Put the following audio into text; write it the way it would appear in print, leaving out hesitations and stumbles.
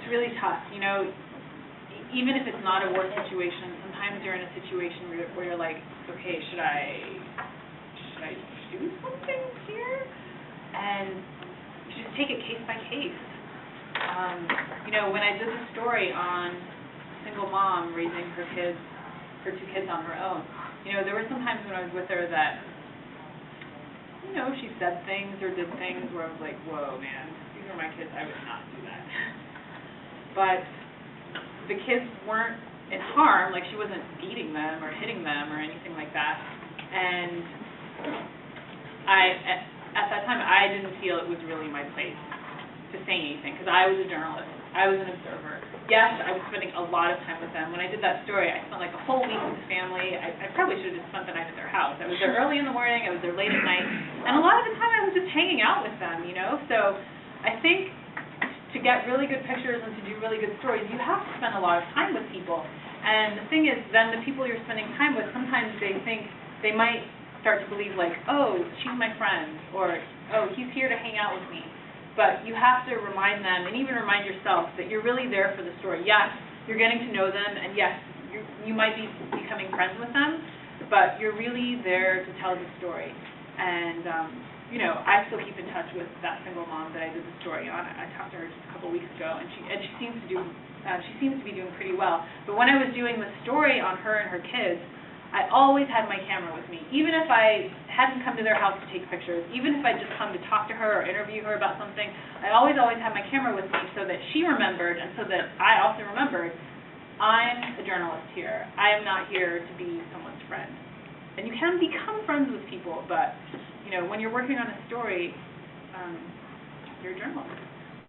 really tough. You know, even if it's not a war situation, sometimes you're in a situation where you're like, okay, should I do something here? And you just take it case by case. You know, when I did the story on single mom raising her two kids on her own, you know, there were some times when I was with her that, you know, she said things or did things where I was like, whoa, man, these are my kids, I would not do that. But the kids weren't in harm, like she wasn't beating them or hitting them or anything like that. And at that time, I didn't feel it was really my place to say anything, because I was a journalist. I was an observer. Yes, I was spending a lot of time with them. When I did that story, I spent like a whole week with the family. I probably should have just spent the night at their house. I was there early in the morning, I was there late at night, and a lot of the time I was just hanging out with them, you know? So I think to get really good pictures and to do really good stories, you have to spend a lot of time with people. And the thing is, then the people you're spending time with, sometimes they think, they might start to believe like, oh, she's my friend, or, oh, he's here to hang out with me. But you have to remind them, and even remind yourself, that you're really there for the story. Yes, you're getting to know them, and yes, you might be becoming friends with them, but you're really there to tell the story. And, you know, I still keep in touch with that single mom that I did the story on. I talked to her just a couple weeks ago, and she seems to be doing pretty well. But when I was doing the story on her and her kids, I always had my camera with me. Even if I hadn't come to their house to take pictures, even if I'd just come to talk to her or interview her about something, I always had my camera with me so that she remembered and so that I also remembered, I'm a journalist here. I am not here to be someone's friend. And you can become friends with people, but, you know, when you're working on a story, you're a journalist.